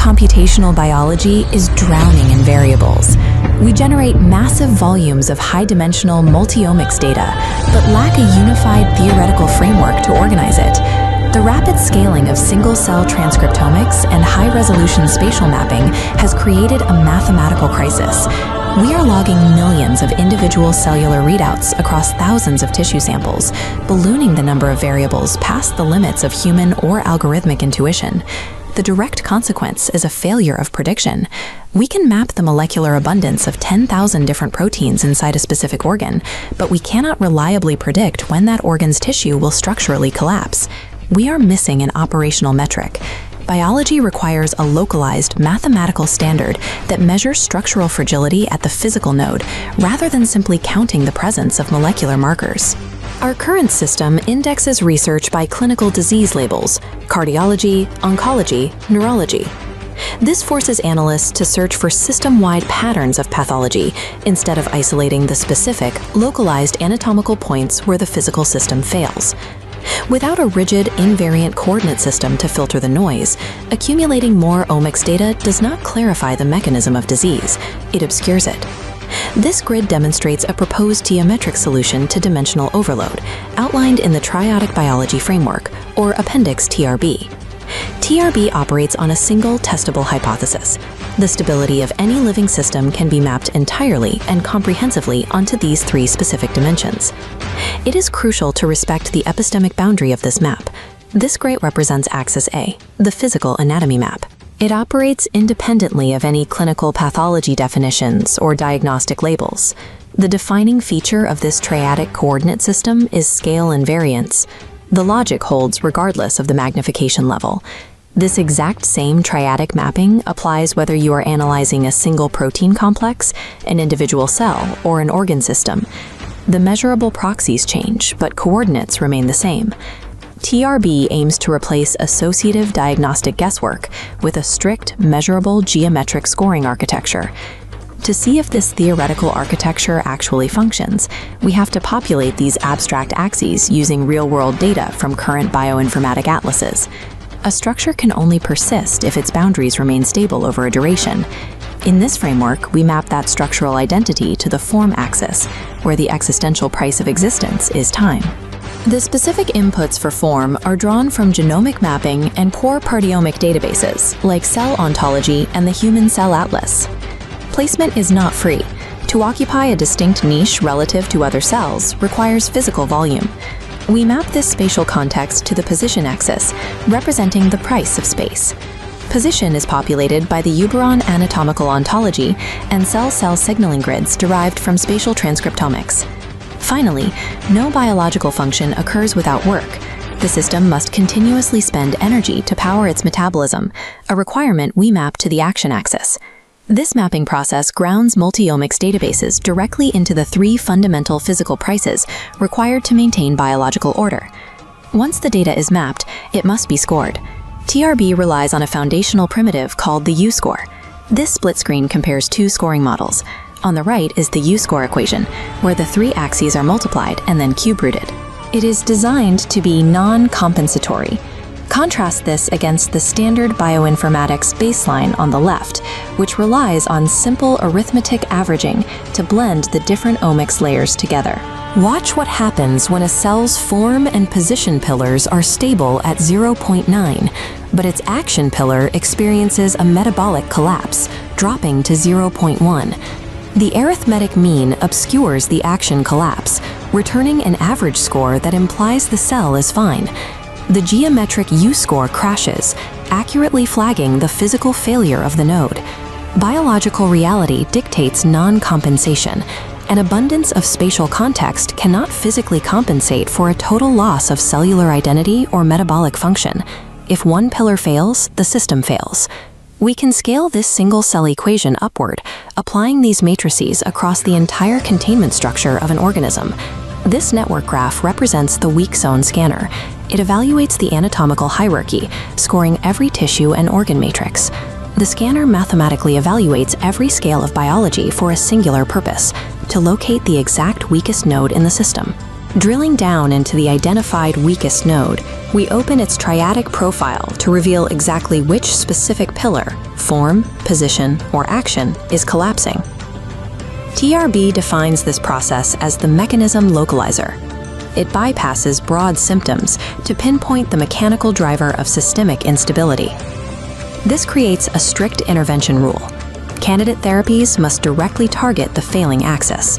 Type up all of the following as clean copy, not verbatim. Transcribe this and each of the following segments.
computational biology is drowning in variables. We generate massive volumes of high-dimensional multi-omics data, but lack a unified theoretical framework to organize it. The rapid scaling of single-cell transcriptomics and high-resolution spatial mapping has created a mathematical crisis. We are logging millions of individual cellular readouts across thousands of tissue samples, ballooning the number of variables past the limits of human or algorithmic intuition. The direct consequence is a failure of prediction. We can map the molecular abundance of 10,000 different proteins inside a specific organ, but we cannot reliably predict when that organ's tissue will structurally collapse. We are missing an operational metric. Biology requires a localized, mathematical standard that measures structural fragility at the physical node, rather than simply counting the presence of molecular markers. Our current system indexes research by clinical disease labels: cardiology, oncology, neurology. This forces analysts to search for system-wide patterns of pathology instead of isolating the specific, localized anatomical points where the physical system fails. Without a rigid, invariant coordinate system to filter the noise, accumulating more omics data does not clarify the mechanism of disease, it obscures it. This grid demonstrates a proposed geometric solution to dimensional overload, outlined in the Triadic Biology framework, or Appendix TRB. TRB operates on a single testable hypothesis. The stability of any living system can be mapped entirely and comprehensively onto these three specific dimensions. It is crucial to respect the epistemic boundary of this map. This gray represents axis A, the physical anatomy map. It operates independently of any clinical pathology definitions or diagnostic labels. The defining feature of this triadic coordinate system is scale invariance. The logic holds regardless of the magnification level. This exact same triadic mapping applies whether you are analyzing a single protein complex, an individual cell, or an organ system. The measurable proxies change, but coordinates remain the same. TRB aims to replace associative diagnostic guesswork with a strict, measurable geometric scoring architecture. To see if this theoretical architecture actually functions, we have to populate these abstract axes using real-world data from current bioinformatic atlases. A structure can only persist if its boundaries remain stable over a duration. In this framework, we map that structural identity to the form axis, where the existential price of existence is time. The specific inputs for form are drawn from genomic mapping and core proteomic databases, like Cell Ontology and the Human Cell Atlas. Placement is not free. To occupy a distinct niche relative to other cells requires physical volume. We map this spatial context to the position axis, representing the price of space. Position is populated by the Uberon anatomical ontology and cell-cell signaling grids derived from spatial transcriptomics. Finally, no biological function occurs without work. The system must continuously spend energy to power its metabolism, a requirement we map to the action axis. This mapping process grounds multi-omics databases directly into the three fundamental physical prices required to maintain biological order. Once the data is mapped, it must be scored. TRB relies on a foundational primitive called the U-score. This split screen compares two scoring models. On the right is the U-score equation, where the three axes are multiplied and then cube-rooted. It is designed to be non-compensatory. Contrast this against the standard bioinformatics baseline on the left, which relies on simple arithmetic averaging to blend the different omics layers together. Watch what happens when a cell's form and position pillars are stable at 0.9, but its action pillar experiences a metabolic collapse, dropping to 0.1. The arithmetic mean obscures the action collapse, returning an average score that implies the cell is fine. The geometric U-score crashes, accurately flagging the physical failure of the node. Biological reality dictates non-compensation. An abundance of spatial context cannot physically compensate for a total loss of cellular identity or metabolic function. If one pillar fails, the system fails. We can scale this single-cell equation upward, applying these matrices across the entire containment structure of an organism. This network graph represents the weak zone scanner. It evaluates the anatomical hierarchy, scoring every tissue and organ matrix. The scanner mathematically evaluates every scale of biology for a singular purpose, to locate the exact weakest node in the system. Drilling down into the identified weakest node, we open its triadic profile to reveal exactly which specific pillar, form, position, or action is collapsing. TRB defines this process as the mechanism localizer. It bypasses broad symptoms to pinpoint the mechanical driver of systemic instability. This creates a strict intervention rule. Candidate therapies must directly target the failing axis.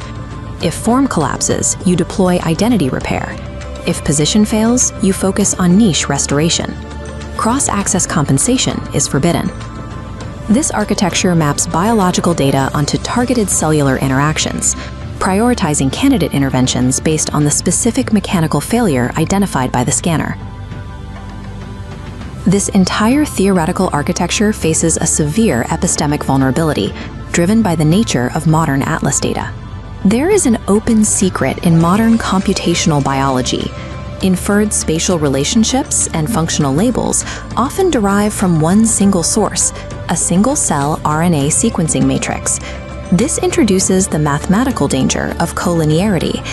If form collapses, you deploy identity repair. If position fails, you focus on niche restoration. Cross-axis compensation is forbidden. This architecture maps biological data onto targeted cellular interactions, prioritizing candidate interventions based on the specific mechanical failure identified by the scanner. This entire theoretical architecture faces a severe epistemic vulnerability, driven by the nature of modern atlas data. There is an open secret in modern computational biology. Inferred spatial relationships and functional labels often derive from one single source, a single-cell RNA sequencing matrix. This introduces the mathematical danger of collinearity.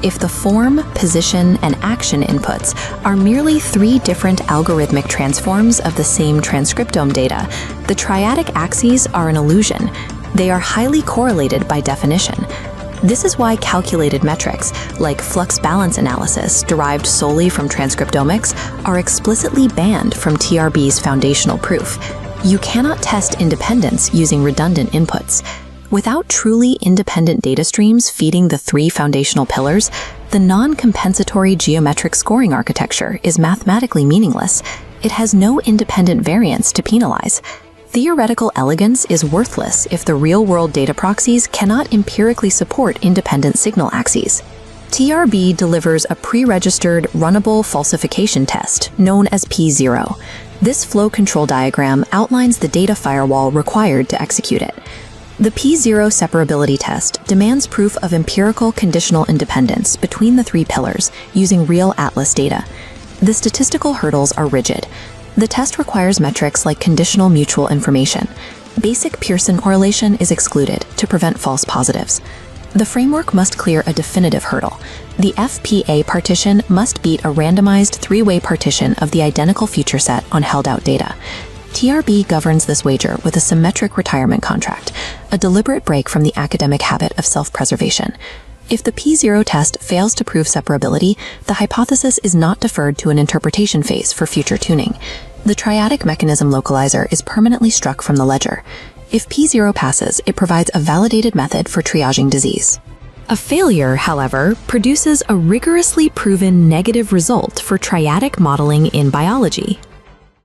If the form, position, and action inputs are merely three different algorithmic transforms of the same transcriptome data, the triadic axes are an illusion. They are highly correlated by definition. This is why calculated metrics, like flux balance analysis derived solely from transcriptomics, are explicitly banned from TRB's foundational proof. You cannot test independence using redundant inputs. Without truly independent data streams feeding the three foundational pillars, the non-compensatory geometric scoring architecture is mathematically meaningless. It has no independent variance to penalize. Theoretical elegance is worthless if the real-world data proxies cannot empirically support independent signal axes. TRB delivers a pre-registered, runnable falsification test known as P0. This flow control diagram outlines the data firewall required to execute it. The P0 separability test demands proof of empirical conditional independence between the three pillars using real atlas data. The statistical hurdles are rigid. The test requires metrics like conditional mutual information. Basic Pearson correlation is excluded to prevent false positives. The framework must clear a definitive hurdle. The FPA partition must beat a randomized three-way partition of the identical feature set on held-out data. TRB governs this wager with a symmetric retirement contract, a deliberate break from the academic habit of self-preservation. If the P0 test fails to prove separability, the hypothesis is not deferred to an interpretation phase for future tuning. The triadic mechanism localizer is permanently struck from the ledger. If P0 passes, it provides a validated method for triaging disease. A failure, however, produces a rigorously proven negative result for triadic modeling in biology.